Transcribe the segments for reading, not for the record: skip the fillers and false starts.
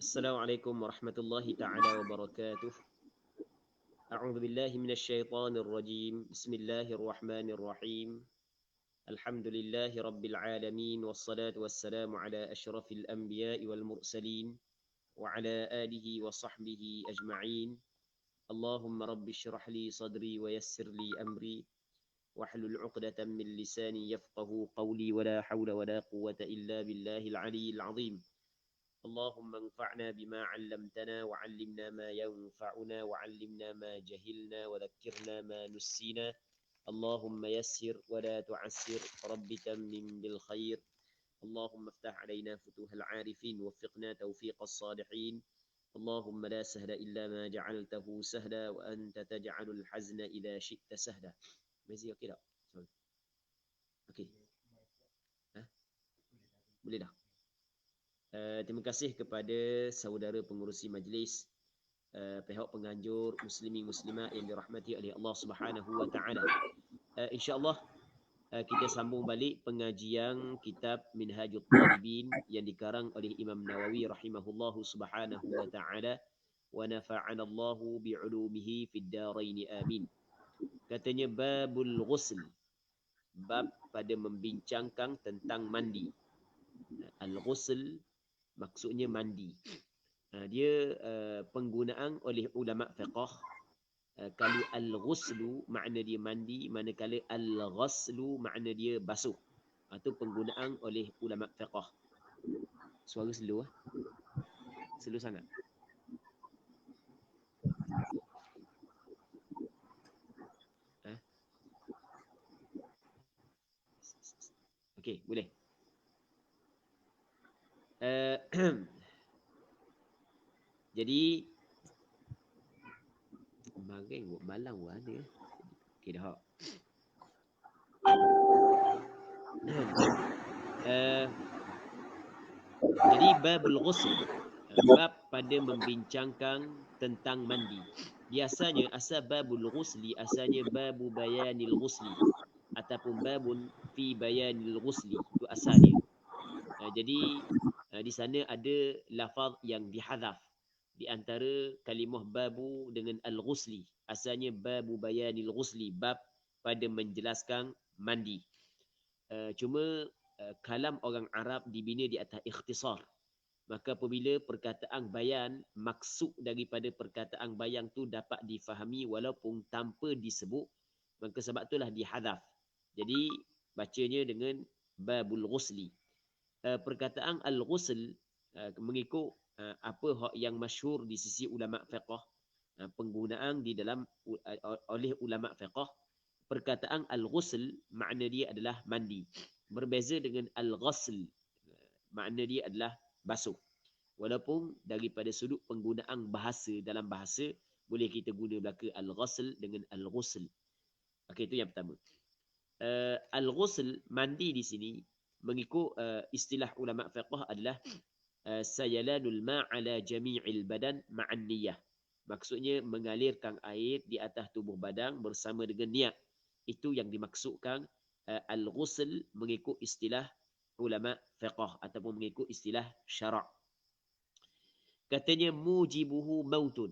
Assalamualaikum warahmatullahi ta'ala wabarakatuh. A'udzu billahi minasyaitonir rajim. Bismillahirrahmanirrahim. Alhamdulillahi rabbil alamin wassalatu wassalamu ala asyrafil anbiya'i wal mursalin wa ala alihi wa sahbihi ajma'in. Allahumma rabbi shrah li sadri wa yassir li amri wahlul 'uqdatam min lisani yafqahu qawli wa la hawla wa la quwwata illa billahil aliyyil 'azim. اللهم انفعنا بما علمتنا وعلمنا ما ينفعنا وعلمنا ما جهلنا وذكرنا ما نسينا اللهم يسر ولا تعسر رب تمم بالخير اللهم افتح علينا فتوح العارفين وفقنا توفيق الصالحين اللهم لا سهل إلا ما جعلته سهلا وأنت تجعل الحزن إذا شئت سهلا ماشي اوكي لا اوكي ها boleh dah. Terima kasih kepada saudara pengurusi majlis, pihak penganjur, muslimin muslimat yang dirahmati oleh Allah Subhanahu wa taala. Insya-Allah kita sambung balik pengajian kitab Minhajut Talibin yang dikarang oleh Imam Nawawi rahimahullahu subhanahu wa taala wa nafa'ana Allahu bi'ulumihi fid darain amin. Katanya babul ghusl, bab pada membincangkan tentang mandi. Al-ghusl maksudnya mandi. Dia penggunaan oleh ulama fiqh. Kalau al-ghuslu makna dia mandi, manakala al-ghaslu makna dia basuh. Itu penggunaan oleh ulama fiqh. Suara slow slow sangat. Okey, boleh. Jadi magang buat malang buat ada. Okey dah. Jadi babul ghusl, bab pada membincangkan tentang mandi. Biasanya asal babul ghusli asalnya babu bayanil ghusli ataupun babun fi bayanil ghusli, itu asal dia. Jadi di sana ada lafaz yang dihadzaf di antara kalimah babu dengan al-ghusli. Asalnya babu bayanil ghusli, bab pada menjelaskan mandi. Cuma kalam orang Arab dibina di atas ikhtisar. Maka apabila perkataan bayan, maksud daripada perkataan bayan tu dapat difahami walaupun tanpa disebut, maka sebab itulah dihadzaf. Jadi bacanya dengan babul ghusli. Perkataan al-ghusl mengikut apa hak yang masyhur di sisi ulama fiqh, penggunaan di dalam oleh ulama fiqh, perkataan al-ghusl makna dia adalah mandi. Berbeza dengan al-ghasl, makna dia adalah basuh. Walaupun daripada sudut penggunaan bahasa, dalam bahasa boleh kita guna belaka al-ghasl dengan al-ghusl. Okey, itu yang pertama. Al-ghusl, mandi di sini mengikut istilah ulama fiqh adalah sayalanul ma' ala jami'il badan ma'an niyah. Maksudnya mengalirkan air di atas tubuh badan bersama dengan niat. Itu yang dimaksudkan al-ghusl mengikut istilah ulama fiqh ataupun mengikut istilah syarak. Katanya mujibuhu mautun.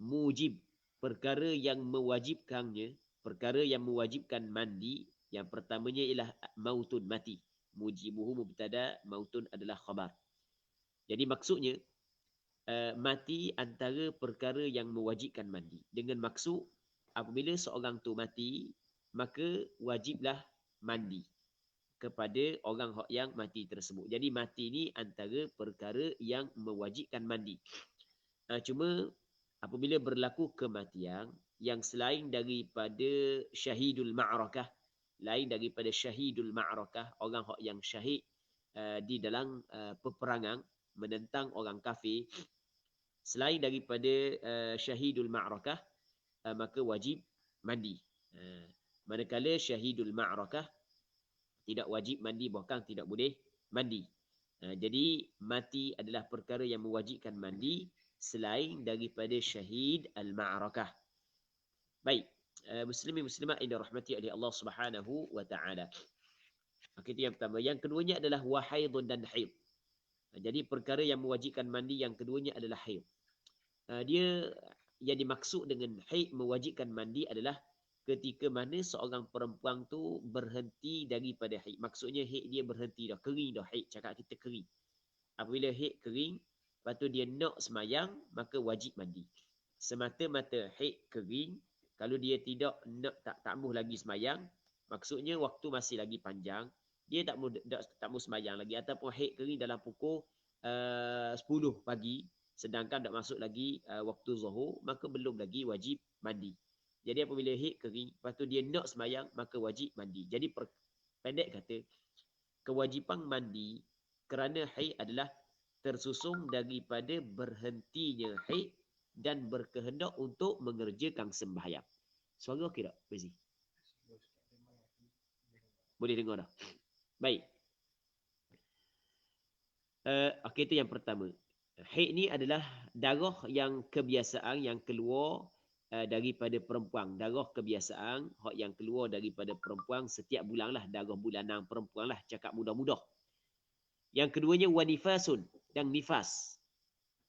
Mujib, perkara yang mewajibkannya, perkara yang mewajibkan mandi, yang pertamanya ialah mautun, mati. Mujibuhu mubtada, mautun adalah khabar. Jadi maksudnya mati antara perkara yang mewajibkan mandi. Dengan maksud apabila seorang tu mati, maka wajiblah mandi kepada orang yang mati tersebut. Jadi mati ni antara perkara yang mewajibkan mandi. Cuma apabila berlaku kematian yang selain daripada syahidul ma'rakah, lain daripada syahidul ma'rakah, orang yang syahid di dalam peperangan menentang orang kafir, selain daripada syahidul ma'rakah, maka wajib mandi. Manakala syahidul ma'rakah tidak wajib mandi, bahkan tidak boleh mandi. Jadi mati adalah perkara yang mewajibkan mandi selain daripada syahid al-ma'rakah. Baik, muslimin muslimat yang dirahmati oleh Allah Subhanahu wa taala. Okey, itu yang pertama. Yang keduanya adalah wahaidun dan haid. Jadi perkara yang mewajibkan mandi yang keduanya adalah haid. Dia yang dimaksud dengan haid mewajibkan mandi adalah ketika mana seorang perempuan tu berhenti daripada haid. Maksudnya haid dia berhenti dah, kering dah haid, cakap kita kering. Apabila haid kering, lepas tu dia nak semayang, maka wajib mandi. Semata-mata haid kering, kalau dia tidak nak tak mahu lagi semayang, maksudnya waktu masih lagi panjang, dia tak mahu semayang lagi, ataupun haid kering dalam pukul 10 pagi, sedangkan tak masuk lagi waktu zuhur, maka belum lagi wajib mandi. Jadi apabila haid kering, lepas tu dia nak semayang, maka wajib mandi. Jadi pendek kata, kewajipan mandi kerana haid adalah tersusun daripada berhentinya haid dan berkehendak untuk mengerjakan sembahyang. Suara okey tak, Fizi? Boleh dengar dah. Baik. Okey, itu yang pertama. Haid ni adalah darah yang kebiasaan yang keluar daripada perempuan. Darah kebiasaan yang keluar daripada perempuan setiap bulan lah. Darah bulanan perempuan lah. Cakap mudah-mudah. Yang keduanya wanifasun dan nifas.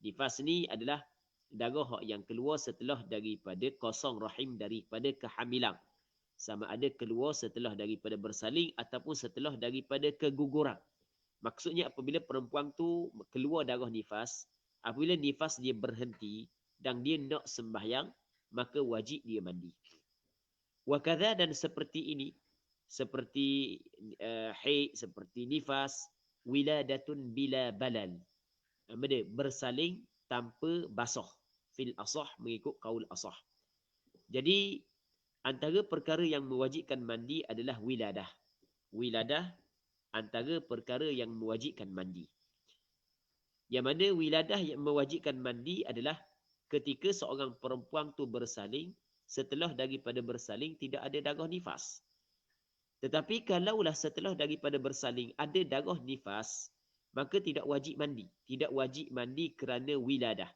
Nifas ni adalah darah yang keluar setelah daripada kosong rahim daripada kehamilan. Sama ada keluar setelah daripada bersalin ataupun setelah daripada keguguran. Maksudnya apabila perempuan tu keluar darah nifas, apabila nifas dia berhenti dan dia nak sembahyang, maka wajib dia mandi. Wakadha, dan seperti ini, seperti haid, seperti nifas, wiladatun bila balal. Bersalin tanpa basah. Fil asah, mengikut qaul asah. Jadi antara perkara yang mewajibkan mandi adalah wiladah. Wiladah antara perkara yang mewajibkan mandi. Yang mana wiladah yang mewajibkan mandi adalah ketika seorang perempuan tu bersalin, setelah daripada bersalin tidak ada darah nifas. Tetapi kalaulah setelah daripada bersalin ada darah nifas, maka tidak wajib mandi. Tidak wajib mandi kerana wiladah.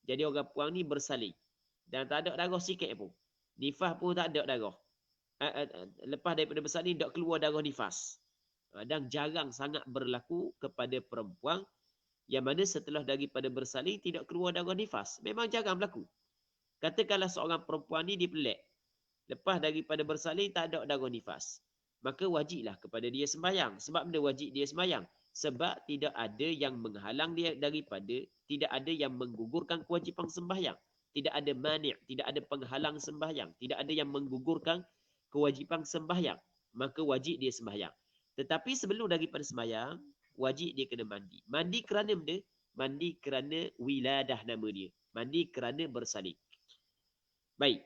Jadi orang puan ni bersalin dan tak ada darah sikit pun. Nifas pun tak ada darah. Lepas daripada bersalin tak keluar darah nifas. Dan jarang sangat berlaku kepada perempuan yang mana setelah daripada bersalin tidak keluar darah nifas. Memang jarang berlaku. Katakanlah seorang perempuan ni dipelik. Lepas daripada bersalin tak ada darah nifas. Maka wajiblah kepada dia sembahyang. Sebab benda wajib dia sembahyang? Sebab tidak ada yang menghalang dia daripada, tidak ada yang menggugurkan kewajipan sembahyang. Tidak ada mani', tidak ada penghalang sembahyang. Tidak ada yang menggugurkan kewajipan sembahyang. Maka wajib dia sembahyang. Tetapi sebelum daripada sembahyang, wajib dia kena mandi. Mandi kerana benda? Mandi kerana wiladah nama dia. Mandi kerana bersalin. Baik.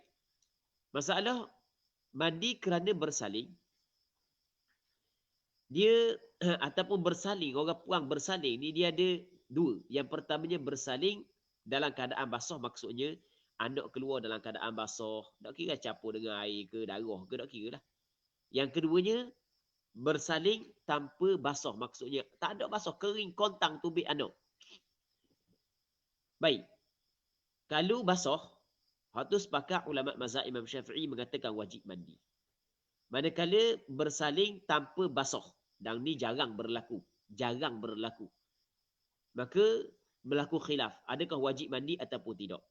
Masalah mandi kerana bersalin, dia ataupun bersalin, orang puang bersalin ni dia ada dua. Yang pertamanya bersalin dalam keadaan basah, maksudnya anak keluar dalam keadaan basah, tak kira campur dengan air ke darah ke, tak kira lah. Yang keduanya bersalin tanpa basah, maksudnya tak ada basah, kering kontang tubik anak. Baik. Kalau basah, hatu sepakat ulama mazhab Imam Syafi'i mengatakan wajib mandi. Manakala bersalin tanpa basah, dan ni jarang berlaku. Jarang berlaku. Maka berlaku khilaf. Adakah wajib mandi ataupun tidak?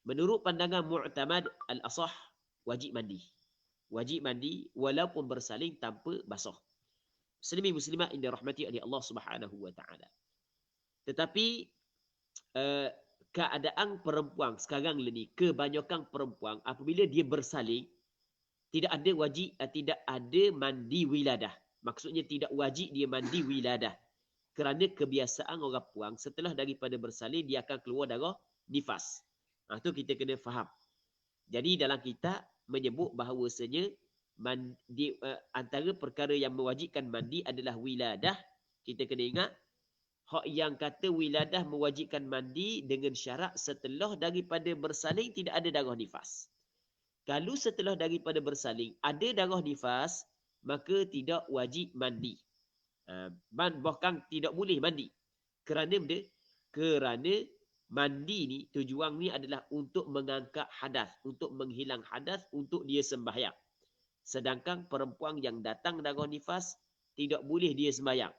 Menurut pandangan mu'tamad al-asah, wajib mandi. Wajib mandi walaupun bersalin tanpa basah. Muslimin muslimat yang dirahmati oleh Allah Subhanahu wa taala. Tetapi keadaan perempuan sekarang ni, kebanyakan perempuan apabila dia bersalin, tidak ada wajib, tidak ada mandi wiladah. Maksudnya tidak wajib dia mandi wiladah. Kerana kebiasaan orang puang setelah daripada bersalin dia akan keluar darah nifas. Itu kita kena faham. Jadi dalam kitab menyebut bahawasanya antara perkara yang mewajibkan mandi adalah wiladah. Kita kena ingat hak yang kata wiladah mewajibkan mandi dengan syarat setelah daripada bersalin tidak ada darah nifas. Kalau setelah daripada bersalin ada darah nifas, maka tidak wajib mandi. Bahkan tidak boleh mandi. Kerana benda? Kerana mandi ni, tujuan ni adalah untuk mengangkat hadas, untuk menghilang hadas, untuk dia sembahyang. Sedangkan perempuan yang datang darah nifas, tidak boleh dia sembahyang.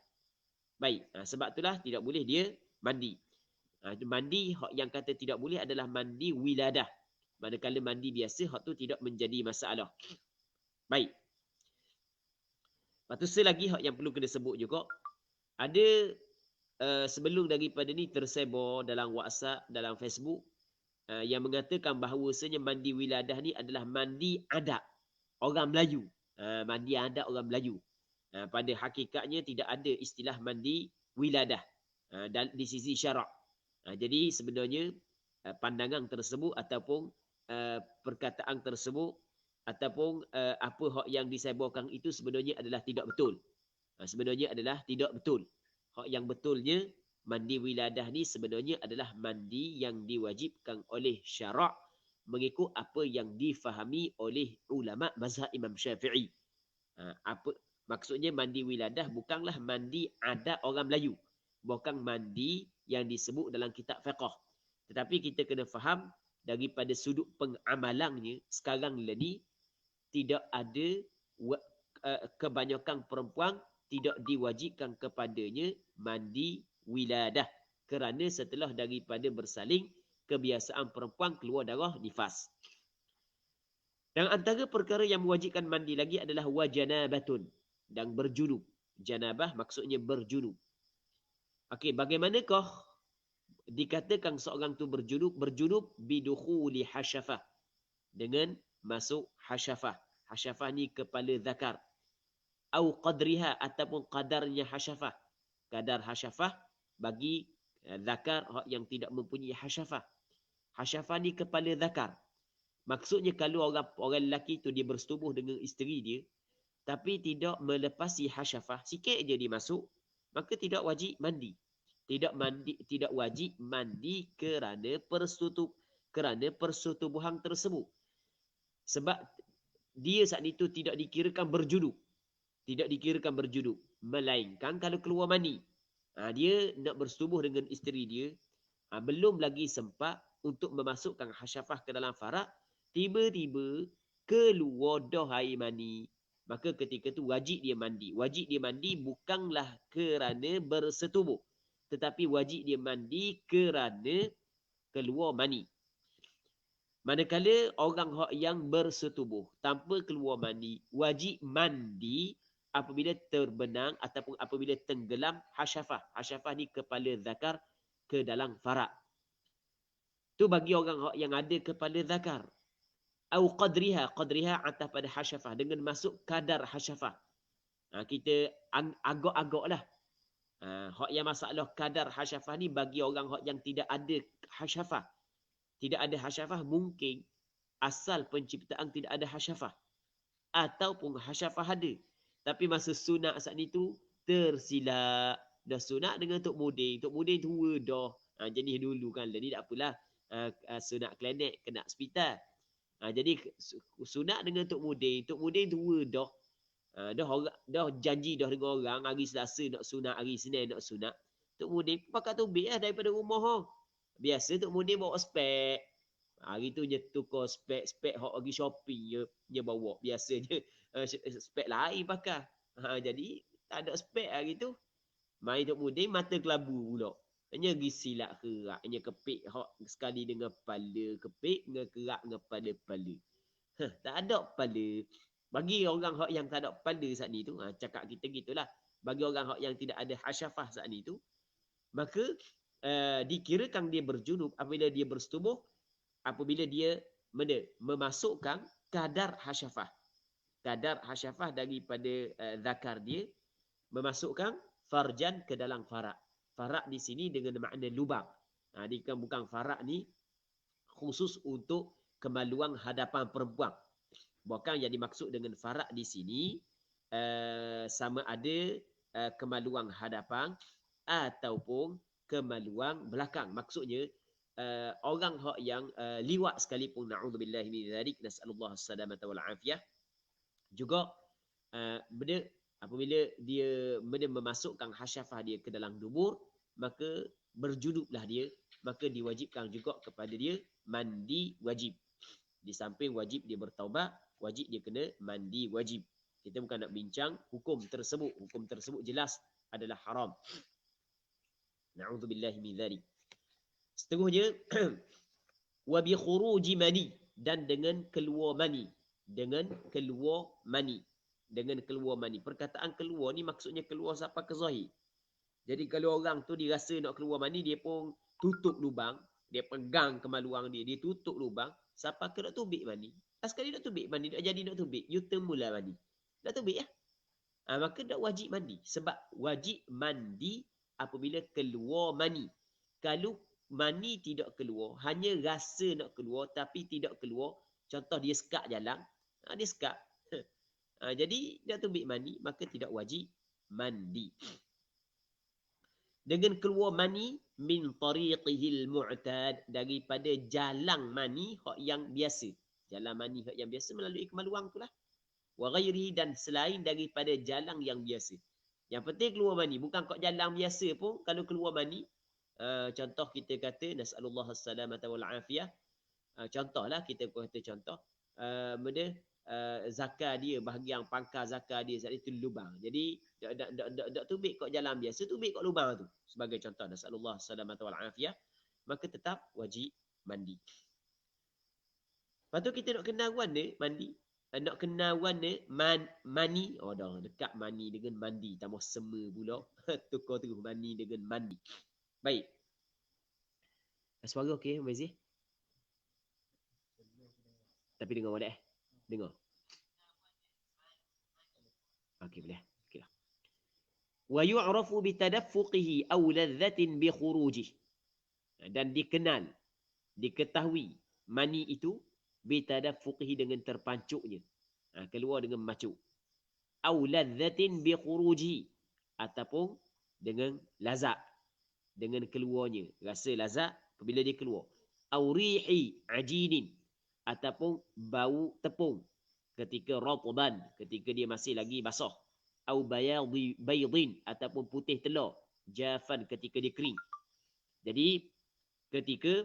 Baik, sebab itulah tidak boleh dia mandi. Mandi hak yang kata tidak boleh adalah mandi wiladah. Manakala mandi biasa hak tu tidak menjadi masalah. Baik. Lepas tu selagi hak yang perlu kena sebut juga, ada sebelum daripada ni tersebar dalam WhatsApp, dalam Facebook, yang mengatakan bahawasanya mandi wiladah ni adalah mandi adat orang Melayu. Mandi adat orang Melayu. Pada hakikatnya tidak ada istilah mandi wiladah di sisi syarak. Jadi sebenarnya pandangan tersebut ataupun perkataan tersebut ataupun apa hak yang disebarkan itu sebenarnya adalah tidak betul. Sebenarnya adalah tidak betul. Hak yang betulnya mandi wiladah ni sebenarnya adalah mandi yang diwajibkan oleh syarak mengikut apa yang difahami oleh ulama mazhab Imam Syafi'i. Apa maksudnya mandi wiladah bukanlah mandi adat orang Melayu. Bukan mandi yang disebut dalam kitab fiqh. Tetapi kita kena faham daripada sudut pengamalannya sekarang ni tidak ada kebanyakan perempuan tidak diwajibkan kepadanya mandi wiladah kerana setelah daripada bersalin kebiasaan perempuan keluar darah nifas. Dan antara perkara yang mewajibkan mandi lagi adalah wajanabatun dan berjunub. Janabah maksudnya berjunub. Okey, bagaimanakah dikatakan seorang tu berjunub? Berjunub bidukhuli hasyafah. Dengan masuk hasyafah. Hasyafah ni kepala zakar. Au qadriha ataupun qadarnya hasyafah. Kadar hasyafah bagi zakar yang tidak mempunyai hasyafah. Hasyafah ni kepala zakar. Maksudnya kalau orang lelaki tu dia bersetubuh dengan isteri dia tapi tidak melepasi hasyafah, sikit je dia masuk, maka tidak wajib mandi. Tidak wajib mandi kerana persetubuhan tersebut. Sebab dia saat itu tidak dikirakan berjunub. Tidak dikirakan berjunub. Melainkan kalau keluar mani. Dia nak bersetubuh dengan isteri dia. Belum lagi sempat untuk memasukkan hasyafah ke dalam farak. Tiba-tiba keluar dah air mani. Maka ketika itu wajib dia mandi. Wajib dia mandi bukanlah kerana bersetubuh. Tetapi wajib dia mandi kerana keluar mani. Manakala orang yang bersetubuh tanpa keluar mani, wajib mandi apabila terbenam ataupun apabila tenggelam hasyafah. Hasyafah ni kepala zakar ke dalam farak. Tu bagi orang yang ada kepala zakar. Au qadriha. Qadriha atas pada hasyafah. Dengan masuk kadar hasyafah. Kita agak-agak lah. Hak yang masalah kadar hasyafah ni bagi orang yang tidak ada hasyafah. Tidak ada hasyafah mungkin asal penciptaan tidak ada hasyafah. Ataupun hasyafah ada. Tapi masa sunat saat itu tersilap. Dah sunat dengan Tok Mudin. Tok Mudin tua dah. Jenis dulu kan. Jadi tak apalah. Sunat klinik kena hospital. Jadi sunat dengan Tok Mudin. Tok Mudin tua dah. Dah janji dah dengan orang. Hari Selasa nak sunat. Hari Senin nak sunat. Tok Mudin pakai tubik lah daripada rumah. Biasa Tok Mudin bawa spek. Hari tu dia tukar spek hok pergi shopping dia bawa. Biasa je spek lain pakai. Jadi tak ada spek hari tu. Mai Tok Mudin mata kelabu pula. Hanya pergi silap kerak. Hanya kepik hok sekali dengan kepala. Kepik dengan kerak dengan kepala. Tak ada kepala. Bagi orang hok yang tak ada kepala saat ni tu. Cakap kita gitulah. Bagi orang hok yang tidak ada hasyafah saat ni tu. Maka dikirakan dia berjunub apabila dia bersetubuh. Apabila dia memasukkan kadar hasyafah. Kadar hasyafah daripada zakar dia. Memasukkan farjan ke dalam farak. Farak di sini dengan makna lubang. Dia bukan farak ni khusus untuk kemaluan hadapan perempuan. Bukan yang dimaksud dengan farak di sini sama ada kemaluan hadapan ataupun kemaluan belakang. Maksudnya orang yang liwat sekalipun, na'udzubillahi min dzalik, nas'alullah as-salamata wal afiyah, juga apabila dia memasukkan hasyafah dia ke dalam dubur, maka berjunublah dia, maka diwajibkan juga kepada dia mandi wajib. Di samping wajib dia bertaubat, wajib dia kena mandi wajib. Kita bukan nak bincang hukum tersebut. Hukum tersebut jelas adalah haram. Na'udzubillahi min dzalik. Seterusnya wa bi khuruji mani, dan dengan keluar mani. Dengan keluar mani. Dengan keluar mani. Perkataan keluar ni maksudnya keluar sampai ke zahir. Jadi kalau orang tu dirasa nak keluar mani, dia pun tutup lubang, dia pegang kemaluan dia tutup lubang sampai ke nak tubik mani. Sekali nak tubik mani, nak jadi nak tubik, you mula mani. Nak tubik ya. Maka tak wajib mandi. Sebab wajib mandi apabila keluar mani. Kalau mani tidak keluar, hanya rasa nak keluar tapi tidak keluar, contoh dia sekak jalan, dia sekak. Jadi nak tubik mani, maka tidak wajib mandi. Dengan keluar mani min tariqihil mu'tad, daripada jalan mani hak yang biasa. Jalan mani hak yang biasa melalui kemaluan itulah. Wa ghairi, dan selain daripada jalan yang biasa. Yang penting keluar mani, bukan kok jalan biasa pun kalau keluar mani. Contoh kita kata nasallallahu assalamata wal afiyah. Contohlah kita kata contoh zakar dia, bahagian pangkal zakar dia saat itu lubang. Jadi dak tubik kok jalan biasa, tubik kok lubang tu. Sebagai contoh nasallallahu assalamata wal afiyah, maka tetap wajib mandi. Lepas tu kita nak kenal warna mandi. Nak kenal warna mani. Oh dah dekat mani dengan mandi. Tambah sema pula. Tukar terus mani dengan mandi. Baik. Suara okey, Mazi? Tapi dengar wadah dengar. Okey boleh. Okeylah. Wa yu'rafu bi tadaffuqihi aw ladzatin bi khurujihi. Dan dikenal, diketahui mani itu bitadaffuqihi, dengan terpancuknya, keluar dengan macuk. Au ladzatin bi khuruji, ataupun dengan lazat, dengan keluarnya, rasa lazat apabila dia keluar. Au rihi ajinin, ataupun bau tepung ketika ratban, ketika dia masih lagi basah. Au bayadi baydin, ataupun putih telur jafan, ketika dia kering. Jadi ketika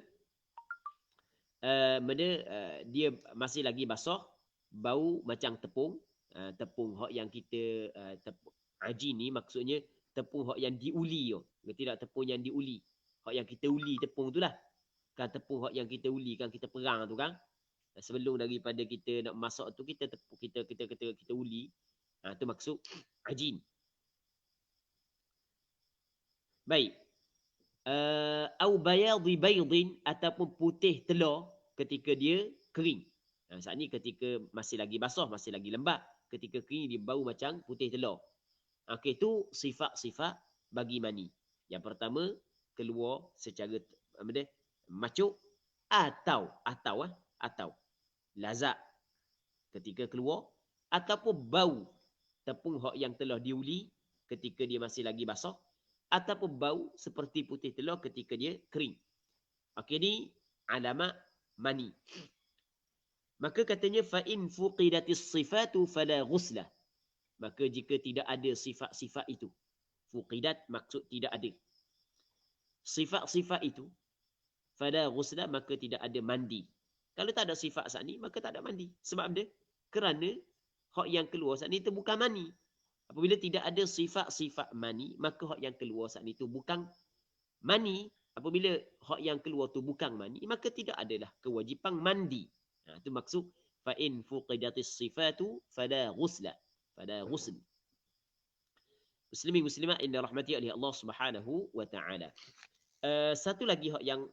dia masih lagi basah, bau macam tepung. Tepung hak yang kita ajin ni maksudnya tepung hak yang diuli. Ngerti tak tepung yang diuli? Hak yang kita uli tepung tu lah. Kan tepung hak yang kita uli, kan kita perang tu kan. Sebelum daripada kita nak masak tu, kita tepung, kita uli. Tu maksud ajin. Baik. Au bayadi baydin, ataupun putih telur ketika dia kering. Saat ni ketika masih lagi basah, masih lagi lembab. Ketika kering dia bau macam putih telur. Okey, tu sifat-sifat bagi mani. Yang pertama, keluar secara macuk atau lazat ketika keluar, ataupun bau tepung hak yang telah diuli ketika dia masih lagi basah, ataupun bau seperti putih telur ketika dia kering. Okey, ni alamat mani. Maka katanya fa in fuqidatis sifatu fala ghusla. Maka jika tidak ada sifat-sifat itu, fuqidat maksud tidak ada sifat-sifat itu, fala ghusla, maka tidak ada mandi. Kalau tak ada sifat saat ni, maka tak ada mandi. Sebab dia kerana hak yang keluar saat ni itu bukan mani. Apabila tidak ada sifat-sifat mani, maka hak yang keluar saat itu bukan mani. Apabila hak yang keluar tu bukan mani, maka tidak adalah kewajipan mandi. Itu maksud fa in fuqidatis sifatu fala ghusla. Fala ghusl. Muslimin muslimat inna rahmati oleh Allah Subhanahu wa taala. Satu lagi hak yang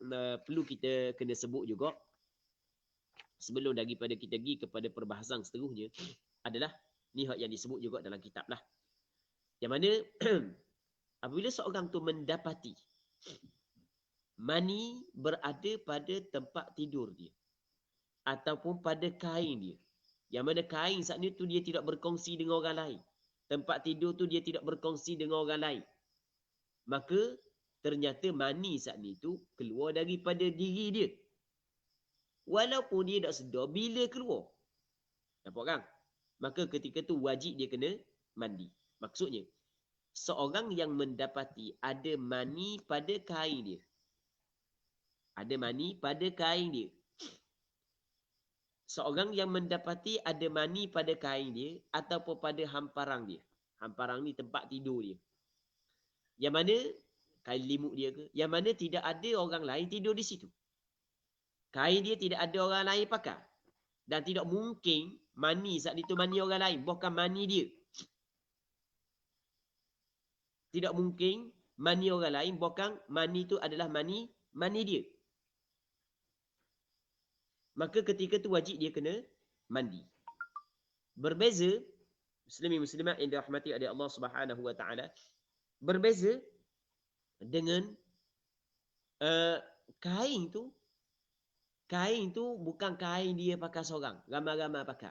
perlu kita kena sebut juga sebelum daripada kita pergi kepada perbahasan seterusnya adalah ni hak yang disebut juga dalam kitab lah. Yang mana apabila seorang tu mendapati mani berada pada tempat tidur dia ataupun pada kain dia, yang mana kain saat ni tu dia tidak berkongsi dengan orang lain, tempat tidur tu dia tidak berkongsi dengan orang lain, maka ternyata mani saat ni tu keluar daripada diri dia walaupun dia tak sedar bila keluar. Nampak kan? Maka ketika tu wajib dia kena mandi. Maksudnya, seorang yang mendapati ada mani pada kain dia. Ada mani pada kain dia. Seorang yang mendapati ada mani pada kain dia ataupun pada hamparang dia. Hamparang ni tempat tidur dia. Yang mana kain limut dia ke, yang mana tidak ada orang lain tidur di situ. Kain dia tidak ada orang lain pakai. Dan tidak mungkin mani saat itu mani orang lain, bukan mani dia. Tidak mungkin mani orang lain, bukan mani itu adalah mani dia. Maka ketika tu wajib dia kena mandi. Berbeza, muslimin muslimat yang dirahmati oleh Allah Subhanahu wa taala, berbeza dengan kain tu. Kain tu bukan kain dia pakai seorang, ramai-ramai pakai.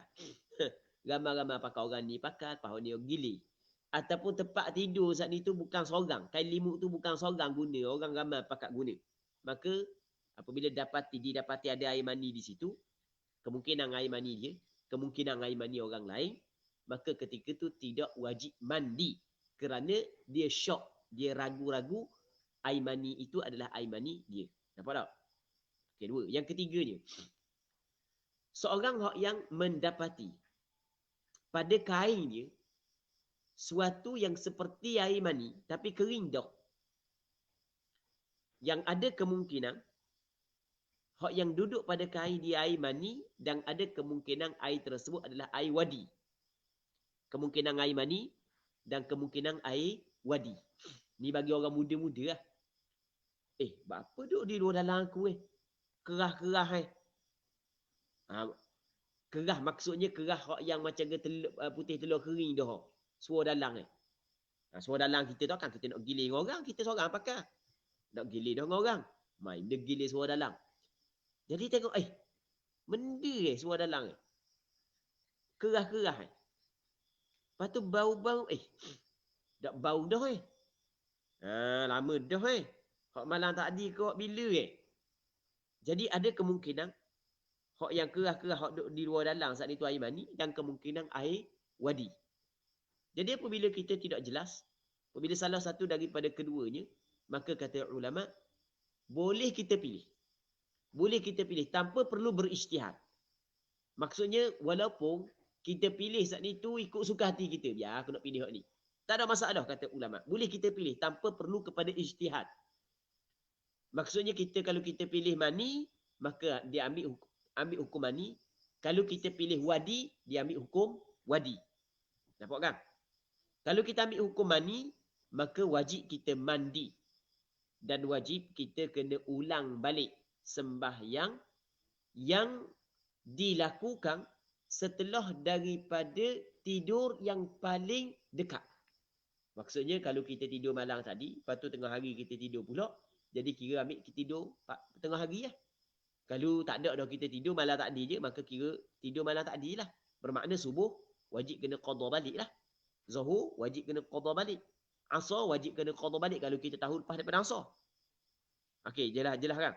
Ramai-ramai pakai, orang ni pakai, lepas ni gilir. Ataupun tempat tidur saat ni tu bukan seorang, kain limut tu bukan seorang guna, orang ramai pakai guna. Maka apabila didapati ada air mani di situ, kemungkinan air mani dia, kemungkinan air mani orang lain, maka ketika tu tidak wajib mandi kerana dia syok, dia ragu-ragu air mani itu adalah air mani dia. Nampak tak? Okay, dua. Yang ketiganya, seorang yang mendapati pada kain dia suatu yang seperti air mani tapi kering dah. Yang ada kemungkinan hak yang duduk pada kain dia air mani dan ada kemungkinan air tersebut adalah air wadi. Kemungkinan air mani dan kemungkinan air wadi. Ni bagi orang muda-muda lah. Bapa duduk di luar dalam aku kerah-kerah kerah maksudnya kerah yang macam putih telur kering dah. Suara dalang suara dalang kita tu kan kita nak gilir orang, kita seorang pakai. Nak gilir dengan orang, main dia gilir suara dalang. Jadi tengok benda suara dalang kerah-kerah Lepas tu bau-bau dak bau dah lama dah hak malam tadi ke hak bila Jadi ada kemungkinan hak yang kerah-kerah hak duduk di luar dalang saat itu air mani dan kemungkinan air wadi. Jadi apabila kita tidak jelas, apabila salah satu daripada keduanya, maka kata ulama, boleh kita pilih. Boleh kita pilih tanpa perlu berijtihad. Maksudnya walaupun kita pilih saat itu ikut suka hati kita, biar aku nak pilih hak ni. Tak ada masalah kata ulama. Boleh kita pilih tanpa perlu kepada ijtihad. Maksudnya kita kalau kita pilih mani, maka dia ambil hukum mani. Kalau kita pilih wadi, dia ambil hukum wadi. Nampak kan? Kalau kita ambil hukum mani, maka wajib kita mandi. Dan wajib kita kena ulang balik sembahyang yang dilakukan setelah daripada tidur yang paling dekat. Maksudnya kalau kita tidur malam tadi, lepas tu tengah hari kita tidur pula, jadi kira ambil kita tidur tengah hari lah. Kalau tak ada dah kita tidur malam tadi je, maka kira tidur malam tadi lah. Bermakna subuh wajib kena qada balik lah. Zuhur wajib kena qada balik. Asar wajib kena qada balik kalau kita tahu lepas daripada asar. Okey, jelas kan?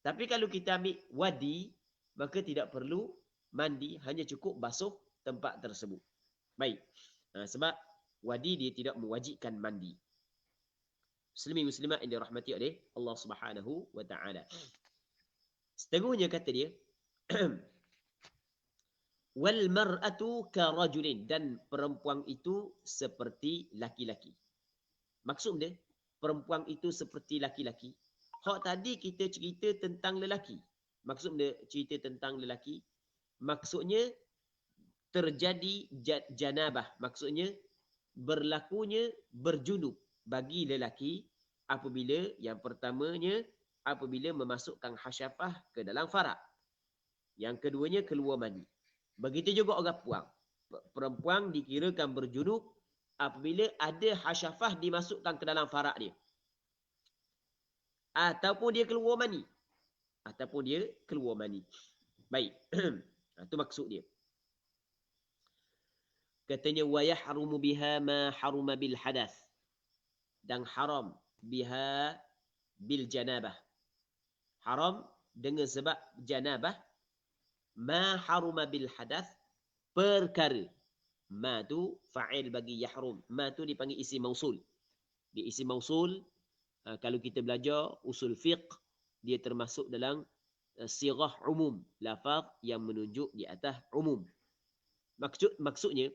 Tapi kalau kita ambil wadi, maka tidak perlu mandi, hanya cukup basuh tempat tersebut. Baik. Sebab wadi dia tidak mewajibkan mandi. Muslimin muslimat yang dirahmati oleh Allah Subhanahu wa taala. Seterusnya kata dia wal mar'atu ka rajulin, dan perempuan itu seperti laki-laki. Maksud dia perempuan itu seperti laki-laki. Hak tadi kita cerita tentang lelaki. Maksud dia cerita tentang lelaki, maksudnya terjadi janabah, maksudnya berlakunya berjunub bagi lelaki apabila yang pertamanya apabila memasukkan hasyafah ke dalam faraq. Yang keduanya keluar mani. Begitu juga orang puang. Perempuan dikirakan berjunub apabila ada hasyafah dimasukkan ke dalam faraq dia. Ataupun dia keluar mani. Baik. Itu maksud dia. Katanya wa yahrumu biha ma haruma bil hadath. Dan haram biha bil janabah. Haram dengan sebab janabah. Ma haruma bil hadath, perkara. Ma tu fa'il bagi yahrum. Ma tu dipanggil isim mausul. Di isim mausul, kalau kita belajar usul fiqh, dia termasuk dalam sirah umum, lafaz yang menunjuk di atas umum. Maksudnya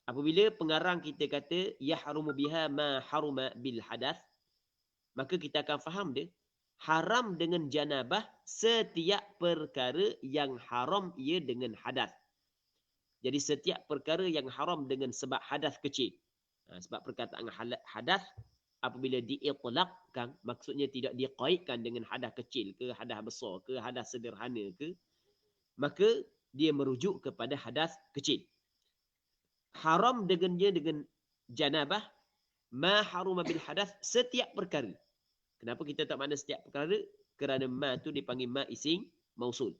Apabila pengarang kita kata yahrumu biha ma haruma bil hadath, maka kita akan faham dia haram dengan janabah setiap perkara yang haram ia dengan hadath. Jadi setiap perkara yang haram dengan sebab hadath kecil. Sebab perkataan hadath apabila diitlaqkan, maksudnya tidak diqaidkan dengan hadath kecil ke hadath besar ke hadath sederhana ke, maka dia merujuk kepada hadath kecil. Haram dengannya dengan janabah ma haruma bil hadath setiap perkara. Kenapa kita tak makna setiap perkara? Kerana ma tu dipanggil ma ising mausul.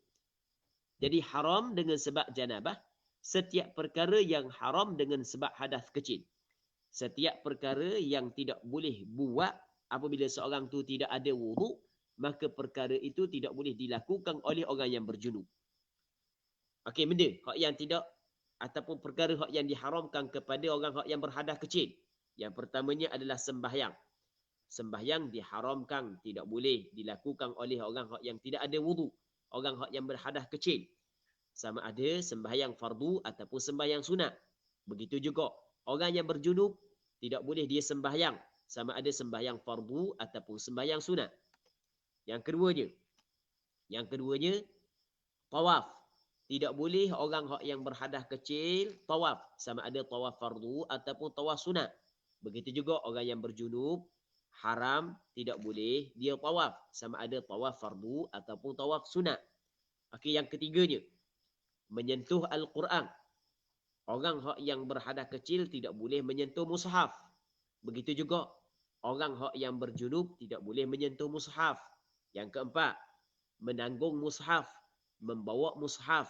Jadi haram dengan sebab janabah setiap perkara yang haram dengan sebab hadath kecil. Setiap perkara yang tidak boleh buat apabila seorang tu tidak ada wuduk, maka perkara itu tidak boleh dilakukan oleh orang yang berjunub. Okey, benda hak yang tidak ataupun perkara hak yang diharamkan kepada orang hak yang berhadath kecil. Yang pertamanya adalah sembahyang. Sembahyang diharamkan, tidak boleh dilakukan oleh orang hak yang tidak ada wuduk, orang hak yang berhadath kecil. Sama ada sembahyang fardu ataupun sembahyang sunat. Begitu juga orang yang berjunub tidak boleh dia sembahyang, sama ada sembahyang fardu ataupun sembahyang sunat. Yang keduanya tawaf. Tidak boleh orang yang berhadath kecil tawaf, sama ada tawaf fardu ataupun tawaf sunat. Begitu juga orang yang berjunub haram, tidak boleh dia tawaf, sama ada tawaf fardu ataupun tawaf sunat. Okey, yang ketiganya menyentuh Al-Quran. Orang yang berhadath kecil tidak boleh menyentuh mushaf. Begitu juga orang yang berjunub tidak boleh menyentuh mushaf. Yang keempat, menanggung mushaf, membawa mushaf.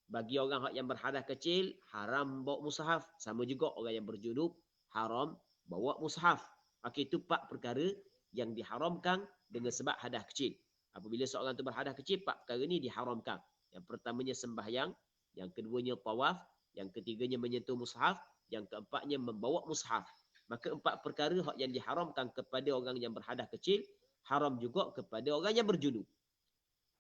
Bagi orang yang berhadath kecil haram bawa mushaf, sama juga orang yang berjunub haram bawa mushaf. Okey, itu 4 perkara yang diharamkan dengan sebab hadath kecil. Apabila seorang itu berhadath kecil, 4 perkara ini diharamkan. Yang pertamanya sembahyang, yang keduanya tawaf, yang ketiganya menyentuh mushaf, yang keempatnya membawa mushaf. Maka 4 perkara yang diharamkan kepada orang yang berhadath kecil, haram juga kepada orang yang berjunub.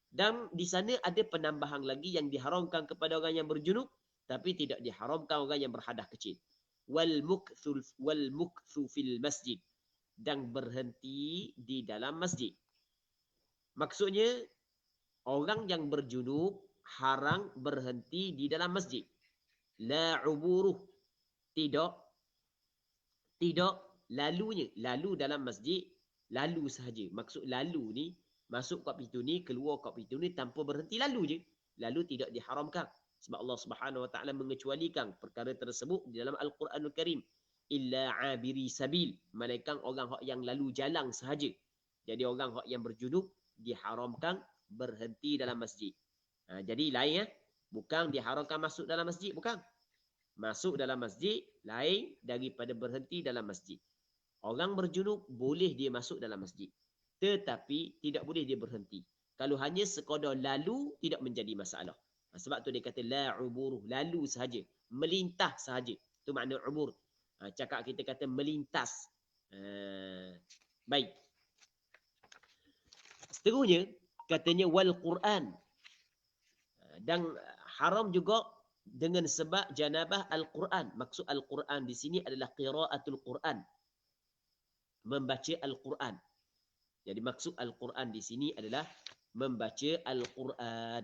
Dan di sana ada penambahan lagi yang diharamkan kepada orang yang berjunub, tapi tidak diharamkan orang yang berhadath kecil. Wal mukthu fil masjid, dan berhenti di dalam masjid. Maksudnya orang yang berjunub haram berhenti di dalam masjid. La uburuh, tidak lalunya. Lalu dalam masjid, lalu sahaja. Maksud lalu ni, masuk kat pintu ni, keluar kat pintu ni tanpa berhenti lalu je. Lalu tidak diharamkan. Sebab Allah Subhanahu Wa Taala mengecualikan perkara tersebut di dalam Al-Quranul Karim. Illa abiri sabil, melainkan orang yang lalu jalan sahaja. Jadi orang yang berjunub diharamkan berhenti dalam masjid. Jadi lain bukan diharamkan masuk dalam masjid, bukan. Masuk dalam masjid lain daripada berhenti dalam masjid. Orang berjunub boleh dia masuk dalam masjid, tetapi tidak boleh dia berhenti. Kalau hanya sekadar lalu, tidak menjadi masalah. Sebab tu dia kata la uburuh, lalu sahaja, melintas sahaja. Itu makna ubur. Cakap kita kata melintas. Baik. Seterusnya katanya wal Quran. Dan haram juga dengan sebab janabah Al-Quran. Maksud Al-Quran di sini adalah qiraatul Quran, membaca Al-Quran. Jadi maksud Al-Quran di sini adalah membaca Al-Quran.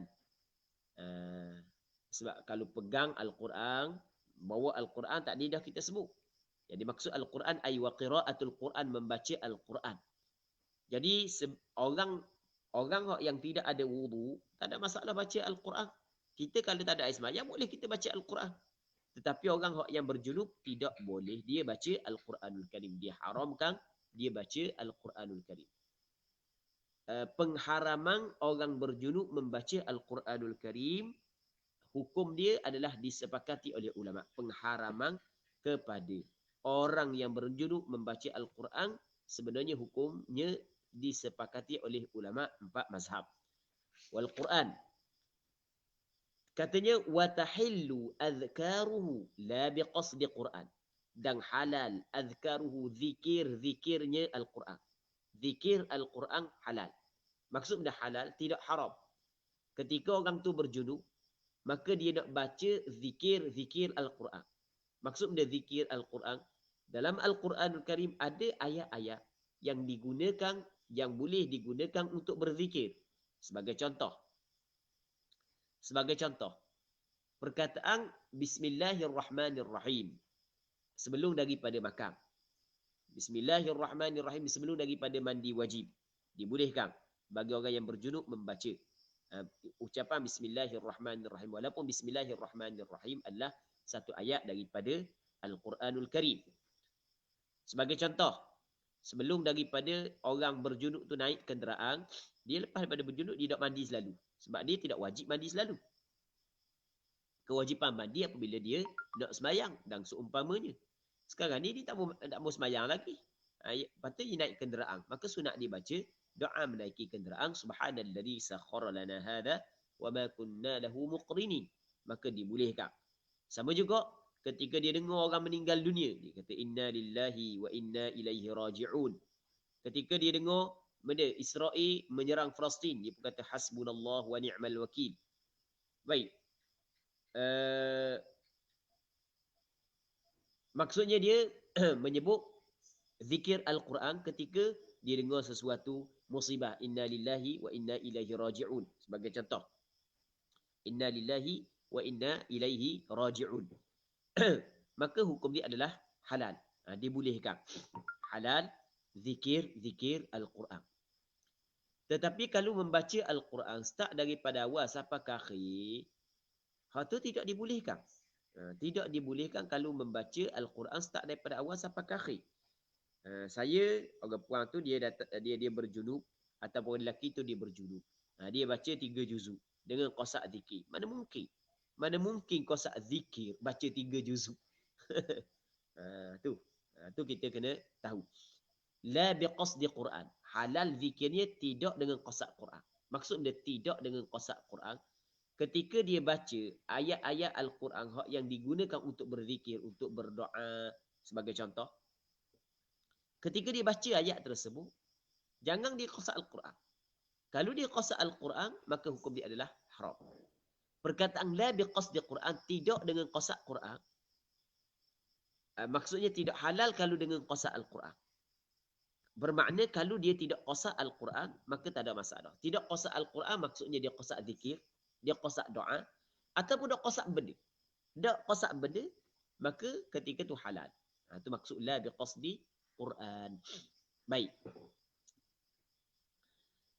Sebab kalau pegang Al-Quran, bawa Al-Quran, tadi dah kita sebut. Jadi maksud Al-Quran ay wa qiraatul Quran, membaca Al-Quran. Jadi orang yang tidak ada wudu, tak ada masalah baca Al-Quran. Kita kalau tak ada air sembahyang, boleh kita baca Al-Quran. Tetapi orang yang berjunub tidak boleh dia baca Al-Quranul Karim. Dia haramkan dia baca Al-Quranul Karim. Pengharaman orang berjunub membaca Al-Quranul Karim, hukum dia adalah disepakati oleh ulama. Pengharaman kepada orang yang berjunub membaca Al-Quran sebenarnya hukumnya disepakati oleh ulama 4 mazhab. Wal Quran, katanya wa tahillu azkaruhu la biqasdi Quran, dan halal azkaruhu, zikirnya Al-Quran. Zikir Al-Quran halal. Maksud dah halal, tidak haram. Ketika orang tu berjunub, maka dia nak baca zikir Al-Quran. Maksud benda zikir Al-Quran, dalam Al-Quranul Karim ada ayat-ayat yang digunakan, yang boleh digunakan untuk berzikir. Sebagai contoh, perkataan Bismillahirrahmanirrahim sebelum daripada makan. Bismillahirrahmanirrahim sebelum daripada mandi wajib. Dibolehkan bagi orang yang berjunub membaca ucapan Bismillahirrahmanirrahim. Walaupun Bismillahirrahmanirrahim adalah satu ayat daripada Al-Quranul Karim. Sebagai contoh, sebelum daripada orang berjunub tu naik kenderaan, dia lepas daripada berjunub, dia tak mandi selalu. Sebab dia tidak wajib mandi selalu. Kewajipan mandi apabila dia nak sembahyang dan seumpamanya. Sekarang ni dia tak mau sembahyang lagi. Patut dia naik kenderaan. Maka sunat dia baca doa menaiki kenderaan. Subhanalladzi sakhkhara lana hadza wa ma kunna lahu muqrinin. Maka dibolehkan. Sama juga ketika dia dengar orang meninggal dunia, dia kata inna lillahi wa inna ilaihi raji'un. Ketika dia dengar benda Israel menyerang Palestin, dia pun kata hasbunallah wa ni'mal wakil. Baik. Maksudnya dia menyebut zikir Al-Quran ketika dia dengar sesuatu musibah. Inna lillahi wa inna ilaihi raji'un. Sebagai contoh. Inna lillahi wa inna ilaihi raji'un. Maka hukum dia adalah halal. Dibolehkan. Halal zikir Al-Quran. Tetapi kalau membaca Al-Quran start daripada awal sampai ke akhir, hal tu tidak dibolehkan. Tidak dibolehkan kalau membaca Al-Quran start daripada awal sampai ke akhir. Saya, orang puan tu dia berjunub, ataupun lelaki tu dia berjunub. Dia baca 3 juzuk dengan qasak zikir. Mana mungkin? Mana mungkin qasak zikir baca 3 juzuk? Tu kita kena tahu. La biqasdi Quran. Halal zikirnya tidak dengan qasak Quran. Maksud dia tidak dengan qasak Quran. Ketika dia baca ayat-ayat Al-Quran yang digunakan untuk berzikir, untuk berdoa, sebagai contoh. Ketika dia baca ayat tersebut, jangan dia qasak Al-Quran. Kalau dia qasak Al-Quran, maka hukum dia adalah haram. Perkataan la biqasdi Quran, tidak dengan qasak Quran. Maksudnya tidak halal kalau dengan qasak Al-Quran. Bermakna kalau dia tidak qasak Al-Quran, maka tak ada masalah. Tidak qasak Al-Quran maksudnya dia qasak zikir, dia qasak doa, ataupun dia qasak benda. Dia qasak benda, maka ketika tu halal. Itu maksud la biqasdi Quran. Baik.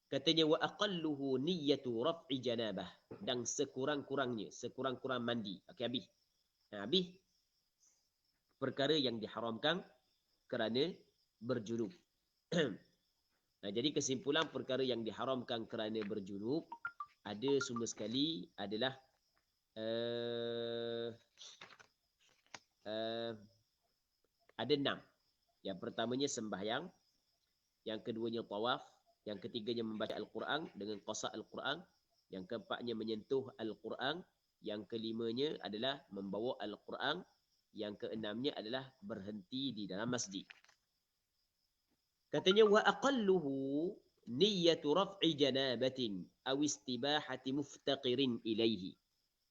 Katanya wa aqalluhu niyyatu raf'i janabah, dan sekurang-kurang mandi. Okey, habis. Habis perkara yang diharamkan kerana berjunub. Jadi kesimpulan perkara yang diharamkan kerana berjunub ada semua sekali adalah ada 6. Yang pertamanya sembahyang, yang keduanya tawaf, yang ketiganya membaca Al-Quran dengan qasak Al-Quran, yang keempatnya menyentuh Al-Quran, yang kelimanya adalah membawa Al-Quran, yang keenamnya adalah berhenti di dalam masjid. Katanya wa aqalluhu niyyatu raf'i janabatin aw istibahati muftaqirin ilaihi.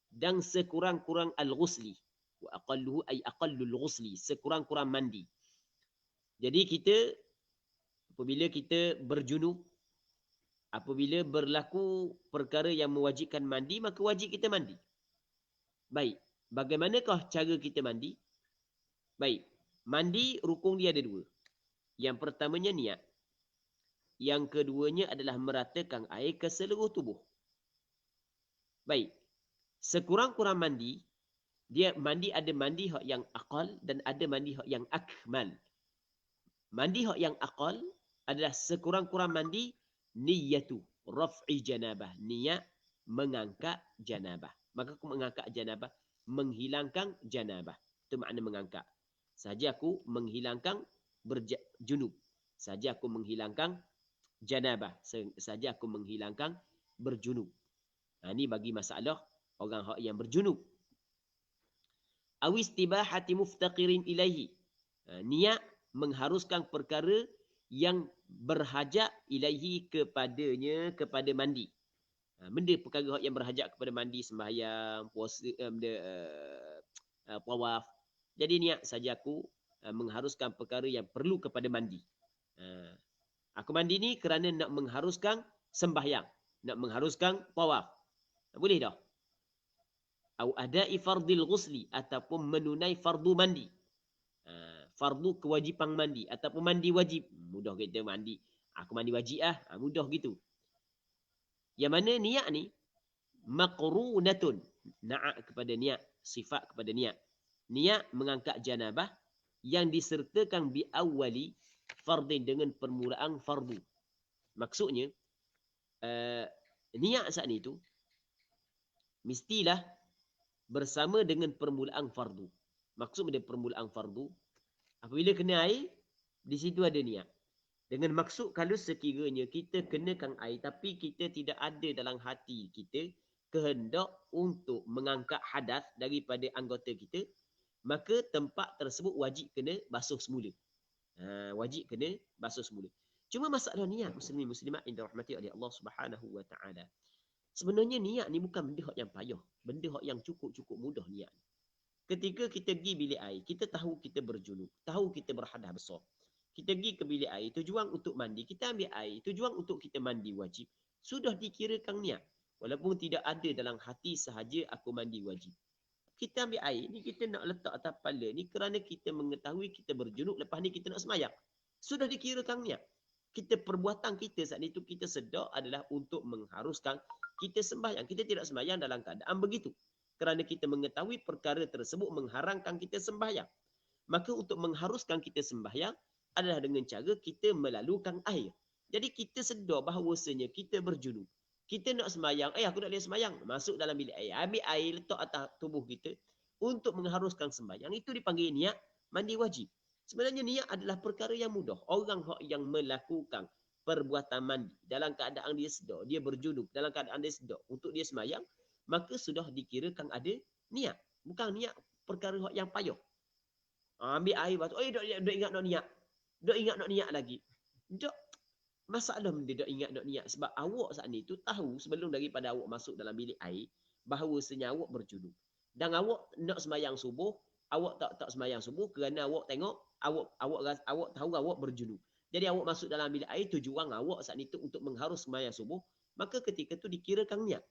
Dan sekurang-kurang al-ghusli. Wa aqalluhu ay aqallul ghusli, sekurang-kurang mandi. Jadi kita apabila kita berjunub, apabila berlaku perkara yang mewajibkan mandi, maka wajib kita mandi. Baik, bagaimanakah cara kita mandi? Baik, mandi rukun dia ada 2. Yang pertamanya niat. Yang keduanya adalah meratakan air ke seluruh tubuh. Baik. Sekurang-kurang mandi, dia mandi ada mandi hak yang aqal dan ada mandi hak yang akmal. Mandi hak yang aqal adalah sekurang-kurang mandi niyyatu raf'i janabah. Niat mengangkat janabah. Maka aku mengangkat janabah, menghilangkan janabah. Itu makna mengangkat. Saja aku menghilangkan berjunub. Saja aku menghilangkan janabah. Saja aku menghilangkan berjunub. Ini bagi masalah orang yang berjunub. Awistibahati muftaqirin ilaihi. Niat mengharuskan perkara yang berhajat ilaihi kepadanya, kepada mandi. Benda perkara yang berhajat kepada mandi, sembahyang, puasa, tawaf. Jadi niat saja aku mengharuskan perkara yang perlu kepada mandi. Aku mandi ni kerana nak mengharuskan sembahyang, nak mengharuskan tawaf. Boleh dah. Au adai fardil ghusli, ataupun menunai fardu mandi. Fardu kewajipan mandi ataupun mandi wajib. Mudah kita mandi. Aku mandi wajib mudah gitu. Yang mana niat ni maqrunatun, na'at kepada niat, sifat kepada niat. Niat mengangkat janabah yang disertakan bi awwali fardin, dengan permulaan fardu. Maksudnya niat saat ni tu mestilah bersama dengan permulaan fardu. Maksud dengan permulaan fardu, apabila kena air, di situ ada niat. Dengan maksud kalau sekiranya kita kenakan air tapi kita tidak ada dalam hati kita kehendak untuk mengangkat hadas daripada anggota kita, maka tempat tersebut wajib kena basuh semula. Wajib kena basuh semula. Cuma masalah niat muslimin muslimat yang dirahmati oleh Allah Subhanahu wa taala. Sebenarnya niat ni bukan benda yang payah, benda yang cukup mudah niat. Ketika kita pergi bilik air, kita tahu kita berjunub, tahu kita berhadas besar. Kita pergi ke bilik air, tujuan untuk mandi, kita ambil air, tujuan untuk kita mandi wajib. Sudah dikirakan niat. Walaupun tidak ada dalam hati sahaja aku mandi wajib. Kita ambil air ni, kita nak letak atas kepala ni kerana kita mengetahui kita berjunub, lepas ni kita nak sembahyang. Sudah dikirakan niat. Kita perbuatan kita saat itu kita sedar adalah untuk mengharuskan kita sembahyang. Kita tidak sembahyang dalam keadaan begitu. Kerana kita mengetahui perkara tersebut mengharamkan kita sembahyang. Maka untuk mengharuskan kita sembahyang adalah dengan cara kita melalukan air. Jadi kita sedar bahawasanya kita berjunub. Kita nak sembahyang, aku nak boleh sembahyang. Masuk dalam bilik air, ambil air, letak atas tubuh kita untuk mengharuskan sembahyang. Itu dipanggil niat mandi wajib. Sebenarnya niat adalah perkara yang mudah. Orang yang melakukan perbuatan mandi dalam keadaan dia sedar, dia berjunub, dalam keadaan dia sedar untuk dia sembahyang, maka sudah dikirakan ada niat. Bukan niat perkara yang payah. Ambil air batu, dah ingat nak niat. Dok ingat nak niat lagi. Dok, masalah dia dok ingat nak niat. Sebab awak saat ni tu tahu sebelum daripada awak masuk dalam bilik air, bahawasanya awak berjunub. Dan awak nak sembahyang subuh, awak tak sembahyang subuh kerana awak tengok, awak tahu awak berjunub. Jadi awak masuk dalam bilik air, tujuan awak saat ni tu untuk mengharus sembahyang subuh, maka ketika tu dikirakan niat.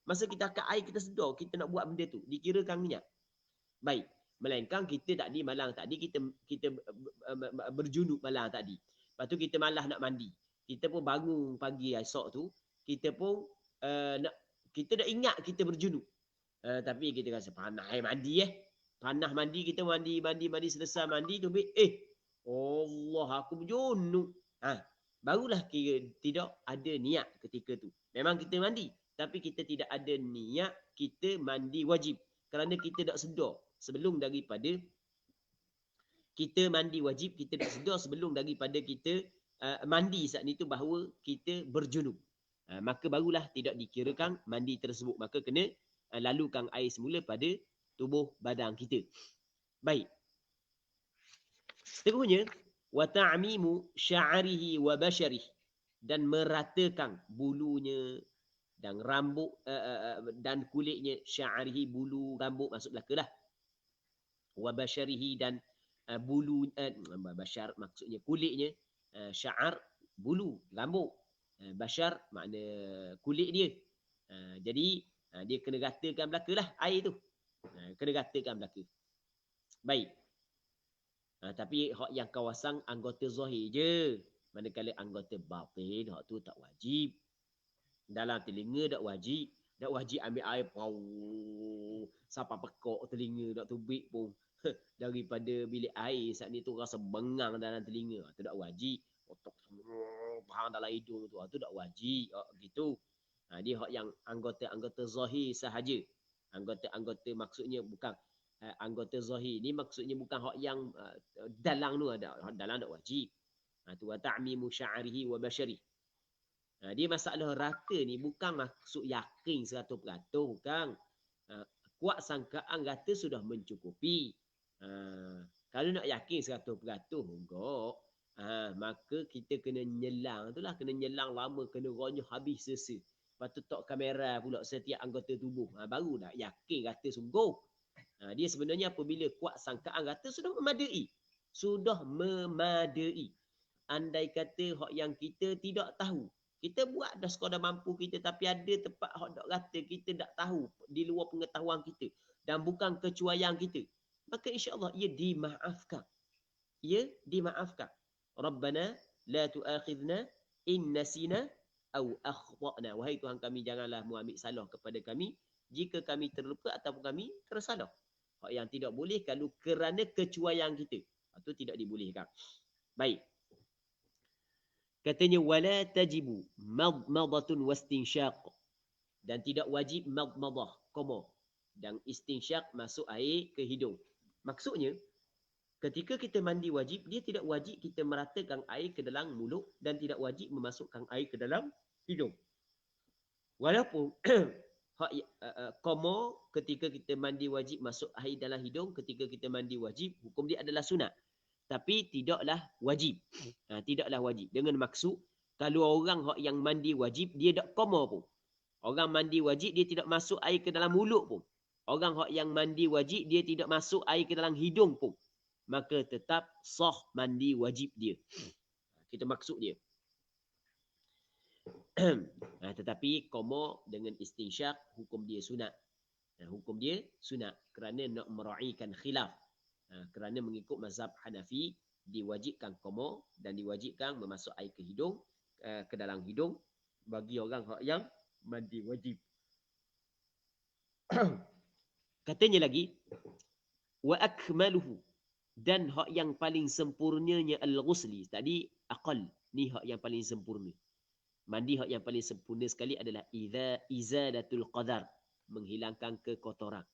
Masa kita angkat air, kita sedar, kita nak buat benda tu, dikirakan niat. Baik. Melainkan kita malam tadi kita berjunub malam tadi. Lepas tu kita malas nak mandi. Kita pun bangun pagi esok tu, kita pun kita dah ingat kita berjunub. Tapi kita rasa panas mandi Panas mandi, kita mandi selesai mandi tu Allah aku berjunub. Barulah kira tidak ada niat ketika tu. Memang kita mandi, tapi kita tidak ada niat kita mandi wajib. Kerana kita tak sedar sebelum daripada kita mandi wajib, kita tak sedar sebelum daripada kita mandi saat itu bahawa kita berjunub. Maka barulah tidak dikirakan mandi tersebut. Maka kena lalukan air semula pada tubuh badan kita. Baik. Seterusnya, wa ta'mimu sya'rihi wa basyarihi, dan meratakan bulunya dan rambut dan kulitnya, sya'rihi bulu rambut masuk belaka lah. Wa basyarihi dan bulu basyar maksudnya kulitnya, sya'ar bulu rambut, basyar makna kulit dia. Jadi dia kena ratakan belakalah air tu. Kena ratakan belaka. Baik. Tapi hak yang kawasan anggota zahir je. Manakala anggota batin hak tu tak wajib. Dalam telinga tak wajib. Tak wajib ambil air sampai pekok telinga, tak tubik pun. Daripada bilik air saat ni tu rasa bengang dalam telinga, tu tak wajib. Otak bahang dalam hidung tu, tu tak wajib. Gitu. Dia hak yang anggota zahir sahaja. Anggota maksudnya bukan anggota zahir ni, maksudnya bukan hak yang dalang tu ada. Hak dalang tak wajib. Tu wa ta'mimu sya'rihi wa basyarihi. Dia masalah rata ni bukan maksud yakin 100%, bukan. Kuat sangkaan rata sudah mencukupi. Kalau nak yakin 100% enggak, maka kita kena nyelang itulah, kena nyelang lama, kena ronyah habis sesa. Lepas tu tok kamera pula setiap anggota tubuh. Baru nak yakin rata sungguh. Dia sebenarnya apabila kuat sangkaan kata sudah memadai. Sudah memadai. Andai kata hak yang kita tidak tahu. Kita buat dah sekadar mampu kita. Tapi ada tempat hak dok kata kita tak tahu. Di luar pengetahuan kita. Dan bukan kecuaian kita. Maka insya-Allah ia dimaafkan. Ia dimaafkan. Rabbana la tu'akhidna in nasina au akhtana. Wahai Tuhan kami, janganlah mu ambil salah kepada kami jika kami terlupa ataupun kami tersalah. Hak yang tidak boleh kalau kerana kecuaian kita. Itu tidak dibolehkan. Baik. Katanya wala tajibu madmadatun wastinsyaq. Dan tidak wajib madmadah, koma. Dan istinsyaq masuk air ke hidung. Maksudnya ketika kita mandi wajib, dia tidak wajib kita meratakan air ke dalam mulut dan tidak wajib memasukkan air ke dalam hidung. Walaupun koma ketika kita mandi wajib masuk air dalam hidung, ketika kita mandi wajib, hukum dia adalah sunat. Tapi tidaklah wajib. Tidaklah wajib. Dengan maksud, kalau orang yang mandi wajib, dia tak koma pun. Orang mandi wajib, dia tidak masuk air ke dalam mulut pun. Orang yang mandi wajib, dia tidak masuk air ke dalam hidung pun. Maka tetap sah mandi wajib dia. Kita maksud dia. Tetapi koma dengan istinsyaq, hukum dia sunat. Hukum dia sunat kerana nak meraihkan khilaf. Kerana mengikut mazhab Hanafi, diwajibkan koma dan diwajibkan memasuk air ke hidung, ke dalam hidung bagi orang yang mandi wajib. Katanya lagi, wa akmaluhu, dan hak yang paling sempurnanya al-ghusli. Tadi aqal, ni hak yang paling sempurna. Mandi hak yang paling sempurna sekali adalah izalatul qadar, menghilangkan kekotoran.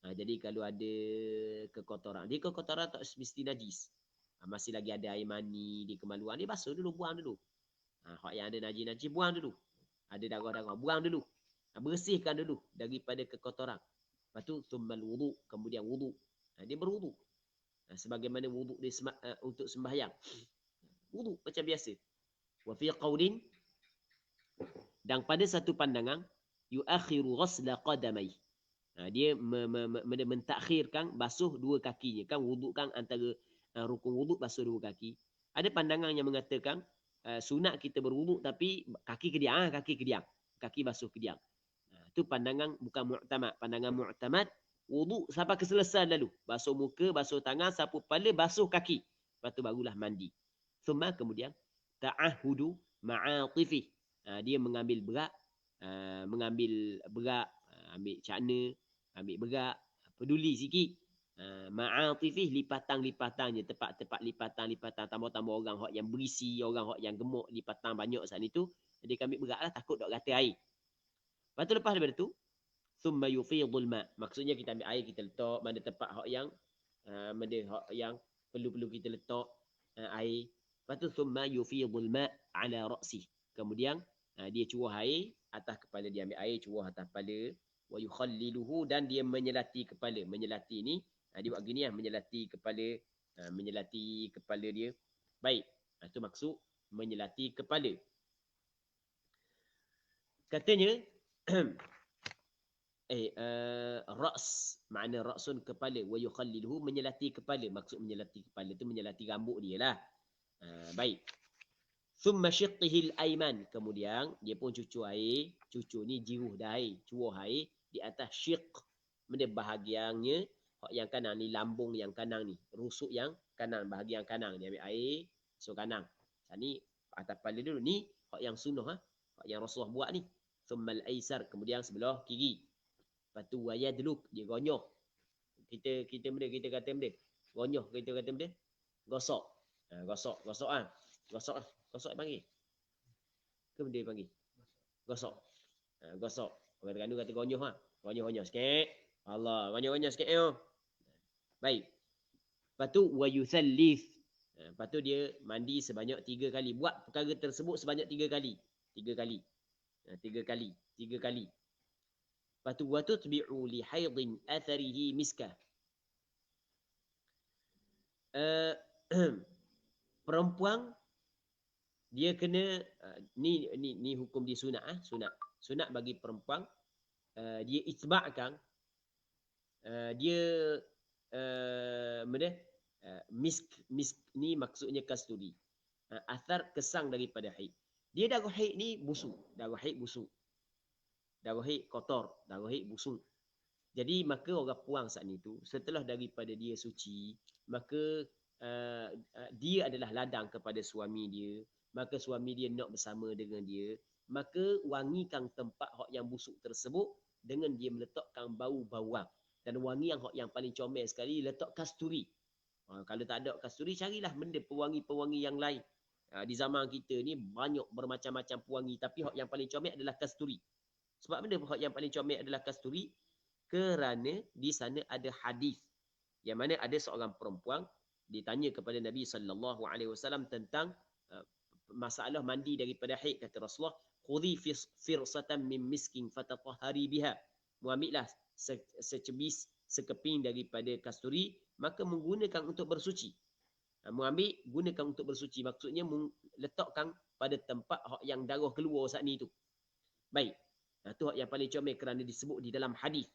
Jadi kalau ada kekotoran, dia kekotoran tak mesti najis. Masih lagi ada air mani di kemaluan, dia basuh dulu, buang dulu. Hak yang ada najis-najis, buang dulu. Ada darah-darah, buang dulu. Bersihkan dulu daripada kekotoran. Lepas tu thummal wudu, kemudian wudu. Dia berwudu. Sebagaimana wudu dia untuk sembahyang. Wudu macam biasa. Wa fi qaulin, dan pada satu pandangan, yuakhiru ghasla qadamai. Dia mentakhirkan basuh dua kakinya. Kan wudu kan antara rukun wudu basuh dua kaki. Ada pandangan yang mengatakan sunat kita berwudu tapi kaki kediam, kaki basuh kediam. Itu pandangan bukan mu'tamad. Pandangan mu'tamad, wudu sampai keselesaian lalu. Basuh muka, basuh tangan, sapu kepala, basuh kaki. Lepas tu barulah mandi. Thumma kemudian, ta'ahudu ma'atifih. Dia mengambil berat, ambil cakna, ambil berat, peduli sikit. Ma'atifih, lipatan-lipatannya, tepat-tepat lipatan-lipatan. Tambah-tambah orang yang berisi, orang yang gemuk, lipatan banyak saat itu. Jadi kami berat lah, takut tak kata air. Lepas tu lepas daripada tu, thumma yufidul ma'. Maksudnya kita ambil air, kita letak mana tempat yang perlu kita letak air. Lepas tu thumma yufidul ma' ala ra'sih. Kemudian dia curah air atas kepala dia, ambil air curah atas kepala, wa yukhalliluhu, dan dia menyelati kepala. Menyelati ni dia buat gini lah, menyelati kepala dia. Baik. Itu maksud menyelati kepala. Katanya ra's, makna ra'sun kepala, wa yukhalliluhu, menyelati kepala. Maksud menyelati kepala tu menyelati rambut dia lah. Baik. Thumma shiqqihil ayman, kemudian dia pun cucur air. Cucur ni jiruh dah air, curah air di atas syiq. Benda bahagiannya yang kanan ni, lambung yang kanan ni, rusuk yang kanan, bahagian kanan. Dia ambil air so kanan. Ni atas kepala dulu, ni hak yang sunnah, hak yang Rasulullah buat ni. Thummal aisar, kemudian sebelah kiri. Lepas tu wayadluk, dia gonyoh. Kita kata benda gonyoh, kita kata benda gosok. Gosok panggil ke benda panggil gosok. Gosok orang Terengganu kata gonyoh gonyoh sikit. Allah, gonyoh sikit baik. Lepas tu wayuthallith. Lepas tu dia mandi sebanyak 3 kali. Buat perkara tersebut sebanyak 3 kali. 3 kali. Lepas tu wa tutbi'u li haidin atharihi miskah. Perempuan dia kena ni hukum dia sunat. Sunat bagi perempuan, dia itba'kan dia misk ni maksudnya kasturi. Athar kesang daripada haid. Dia darah haid ni busuk, darah haid busuk. Darah haid kotor, darah haid busuk. Jadi maka orang puang saat itu setelah daripada dia suci, maka dia adalah ladang kepada suami dia, maka suami dia nak bersama dengan dia, maka wangikan tempat hak yang busuk tersebut dengan dia meletakkan bau bawang. Dan wangi yang paling comel sekali letak kasturi. Kalau tak ada kasturi, carilah benda pewangi-pewangi yang lain. Di zaman kita ni banyak bermacam-macam pewangi, tapi hak yang paling comel adalah kasturi. Sebab benda hak yang paling comel adalah kasturi? Kerana di sana ada hadis yang mana ada seorang perempuan ditanya kepada Nabi sallallahu alaihi wasallam tentang masalah mandi daripada haid. Kata Rasulullah, khudhi firsatan min miskin fatatahhari biha. Muambillah secebis sekeping daripada kasturi, maka menggunakan untuk bersuci. Mengambil, gunakan untuk bersuci. Maksudnya letakkan pada tempat yang darah keluar saat ni tu. Baik. Itu hak yang paling comel kerana disebut di dalam hadis.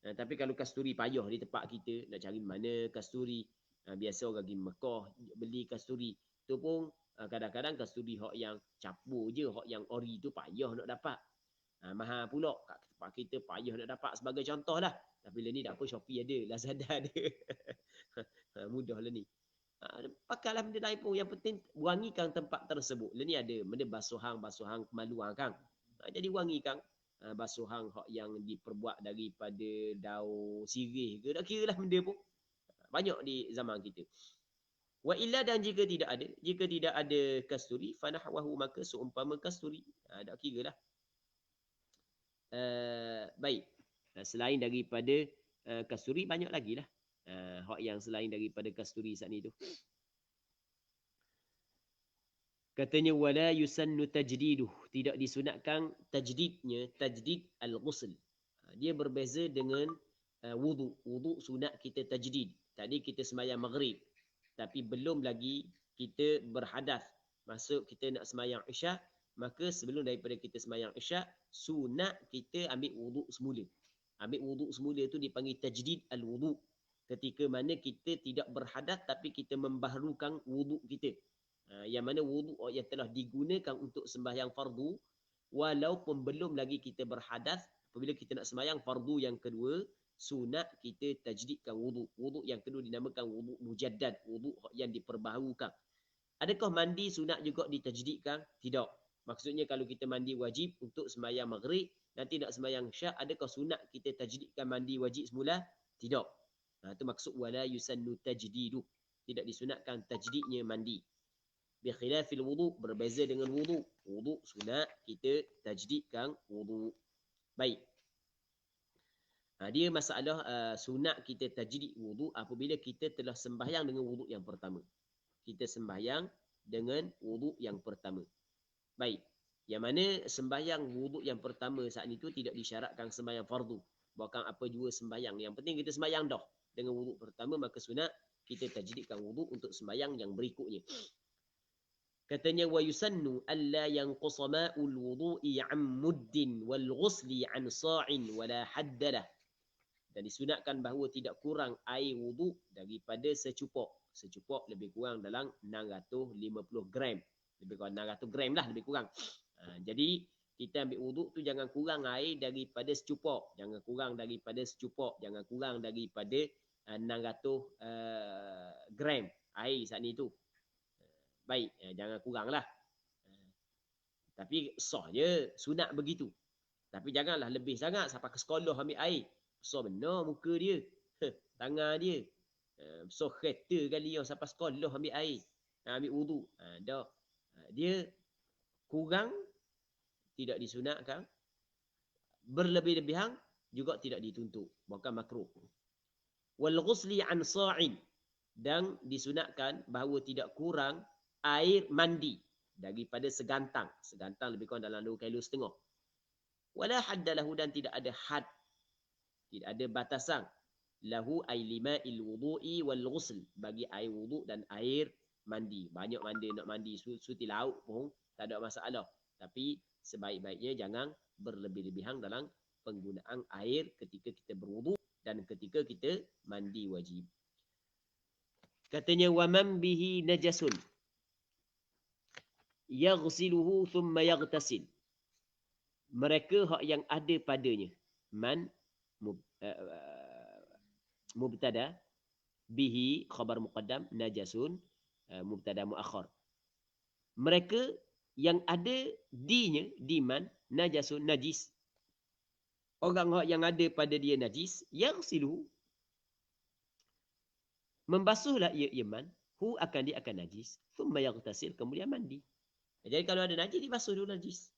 Tapi kalau kasturi payah di tempat kita, nak cari mana kasturi. Biasa orang pergi Mekah beli kasturi. Tu pun kadang-kadang kasturi hak yang capur je, hak yang ori tu payah nak dapat. Mahal pula kat tempat kita, payah nak dapat sebagai contoh lah. Tapi lah ni tak apa, Shopee ada, Lazada ada. Mudah lah ni. Pakailah benda lain pun, yang penting wangikan tempat tersebut. Lah ni ada benda basuhan kemaluan kan. Jadi wangikan basuhan hak yang diperbuat daripada daun sirih ke, tak kira lah benda pun. Banyak di zaman kita. Wa illa, dan jika tidak ada kasturi, fanahwahu, maka seumpama kasturi. Tak kira lah. Baik. Selain daripada kasturi, banyak lagi lah. Hak yang selain daripada kasturi saat ni tu. Katanya wala yusannu tajdiduh, tidak disunatkan tajdidnya, tajdid al-ghusl. Dia berbeza dengan wudu. Wudu sunat kita tajdid. Tadi kita sembahyang maghrib, tapi belum lagi kita berhadas. Masuk kita nak sembahyang isyak, maka sebelum daripada kita sembahyang isyak, sunat kita ambil wudu semula. Ambil wudu semula tu dipanggil tajdid al-wudu. Ketika mana kita tidak berhadas tapi kita membaharukan wudu kita. Yang mana wudu yang telah digunakan untuk sembahyang fardu, walaupun belum lagi kita berhadas, apabila kita nak sembahyang fardu yang kedua, sunat kita tajdidkan wudu. Wudu yang kedua dinamakan wudu mujaddad, wudu yang diperbaharukan. Adakah mandi sunat juga ditajdidkan? Tidak. Maksudnya kalau kita mandi wajib untuk sembahyang maghrib, nanti nak sembahyang syak, adakah sunat kita tajdidkan mandi wajib semula? Tidak. Itu maksud wala yusannu tajdidu. Tidak disunatkan tajdidnya mandi. Bikhilafil wudu, berbeza dengan wudu. Wudu sunat kita tajdidkan wudu. Baik. Dia masalah sunat kita tajdid wudu apabila kita telah sembahyang dengan wudu yang pertama. Kita sembahyang dengan wudu yang pertama. Baik. Yang mana sembahyang wudu yang pertama saat itu tidak disyaratkan sembahyang fardu. Bukan apa jua sembahyang. Yang penting kita sembahyang dah dengan wudu pertama, maka sunat kita tajdidkan wudu untuk sembahyang yang berikutnya. Katanya wa yusannu alla yanqusa ma'ul wudu'i 'an muddin wal ghusli 'an sa'in wala haddalah. Dan disunatkan bahawa tidak kurang air wudu daripada secupok. Secupok lebih kurang dalam 650 gram. Lebih kurang 600 gram lah lebih kurang. Jadi kita ambil wudu tu jangan kurang air daripada secupok. Jangan kurang daripada secupok. Jangan kurang daripada 600 gram air saat ni tu. Baik, jangan kurang lah. Tapi sah je, sunat begitu. Tapi janganlah lebih sangat sampai ke sekolah ambil air. Besar benar muka dia. Tangan dia. Besar kereta kali yang sampai sekolah ambil air. Ambil wudu. Dia kurang, tidak disunatkan. Berlebih-lebihan juga tidak dituntut. Bukan makruh. Wal ghusli an sa'in. Dan disunatkan bahawa tidak kurang air mandi daripada segantang. Segantang lebih kurang dalam 2,5 kilo. Wala hadda lahu, dan tidak ada had. Tidak ada batasan. Lahu ay lima'il wudu'i wal ghusl. Bagi air wudu' dan air mandi. Banyak mandi nak mandi suti laut pun tak ada masalah. Tapi sebaik-baiknya jangan berlebih-lebihan dalam penggunaan air ketika kita berwudu dan ketika kita mandi wajib. Katanya waman bihi najasun yaghsiluhu thumma yaghtasil. Mereka hak yang ada padanya man mubtada bihi khabar muqaddam najasun mubtada muakhar. Mereka yang ada dinya di man najasun najis. Orang yang ada pada dia najis yaghsiluhu, membasuhlah ia iman, hu akan dia akan najis, thumma yaghtasil, kemudian mandi. Jadi kalau ada najis dibasuh dulu najis.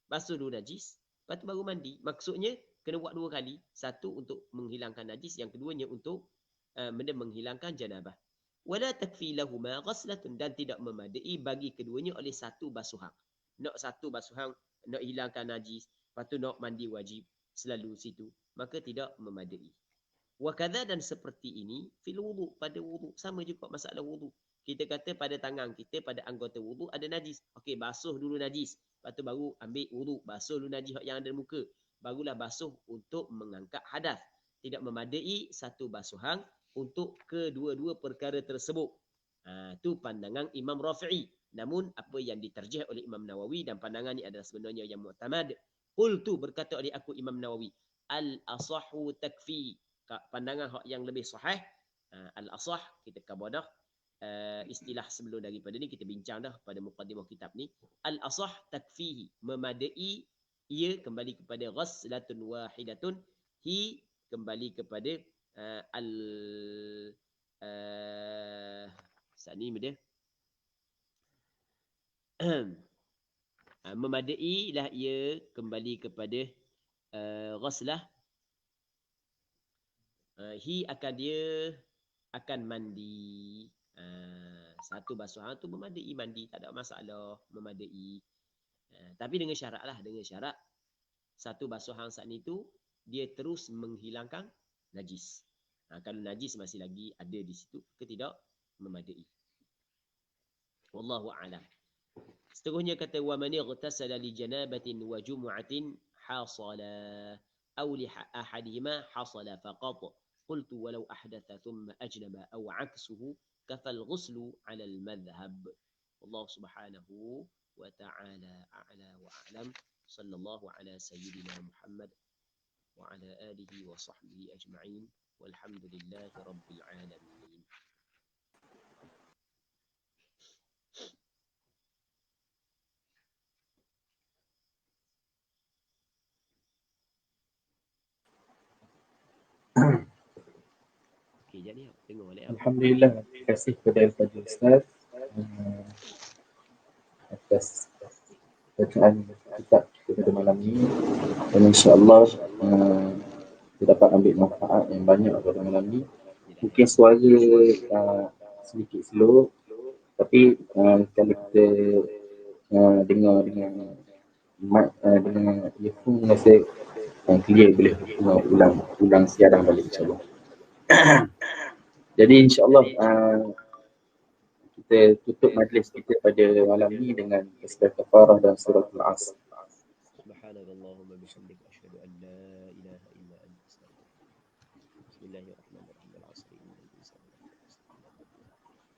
Basuh dulu najis, lepas tu baru mandi. Maksudnya kena buat 2 kali. Satu untuk menghilangkan najis, yang keduanya untuk menghilangkan janabah. Wala takfi lahuma ghaslatun, dan tidak memadai bagi keduanya oleh satu basuhan. Nak satu basuhan, nak hilangkan najis, lepas tu nak mandi wajib selalu situ, maka tidak memadai. Wakadha, dan seperti ini fil wudu, pada wudu sama juga masalah wudu. Kita kata pada tangan kita, pada anggota wudu ada najis. Okey, basuh dulu najis. Lepas tu baru ambil wudu, basuh dulu najis yang ada muka. Barulah basuh untuk mengangkat hadas. Tidak memadai satu basuhan untuk kedua-dua perkara tersebut. Itu pandangan Imam Rafi'i. Namun apa yang diterjih oleh Imam Nawawi, dan pandangan ini adalah sebenarnya yang mu'tamad. Qultu, berkata oleh aku Imam Nawawi, al-asahu takfi. Pandangan yang lebih sahih, al-asah, kita kabadah. Istilah sebelum daripada ni kita bincang dah pada muqaddimah kitab ni. Al-asah takfihi, memadai ia kembali kepada ghaslatun wahidatun, hi kembali kepada al sani dia memadai lah ia kembali kepada ghaslah, hi akan dia akan mandi. Satu basuhan tu memadai mandi, tak ada masalah, memadai. Tapi dengan syarat lah, dengan syarat satu basuhan saat itu dia terus menghilangkan najis. Kalau najis masih lagi ada di situ, ke tidak memadai. Wallahu a'lam. Seterusnya kata wa man ightasala li janabatin wa jumu'atin hasala aw li ahadihima hasala faqat. Qultu walau ahdatha thumma ajnaba aw 'aksuhu kafal ghuslu 'ala al-madhhab. Allah subhanahu wa ta'ala a'la wa a'lam. Sallallahu ala sayyidina Muhammad wa ala alihi wa sahbihi ajma'in. Walhamdulillahi rabbil alamin. Okey, jadi tengok balik. Alhamdulillah, terima kasih kepada Al-Fadhil Ustaz atas bacaan kitab pada malam ini, dan insya-Allah kita dapat ambil manfaat yang banyak pada malam ini. Mungkin suara sedikit slow, tapi kalau kita dengar dengan mic dengan earphone, rasa clear, boleh ulang siaran balik insya-Allah. Jadi insya-Allah kita tutup majlis kita pada malam ini dengan tasbih kafarah dan surah Al-Asr. Subhanakallahumma bihamdika asyhadu an la ilaha illa anta astaghfiruka. Bismillahirrahmanirrahim. Al-'asr innal insana lafi khusr.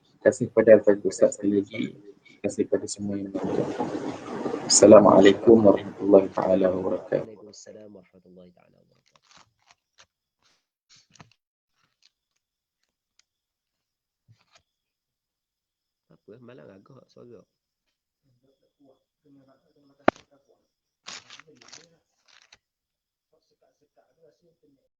Terima kasih kepada Al-Fadhil Ustaz sekali lagi. Terima kasih kepada semua yang menonton. Assalamualaikum warahmatullahi taala wabarakatuh. Waalaikumsalam warahmatullahi taala wabarakatuh. Apa malang agak suara.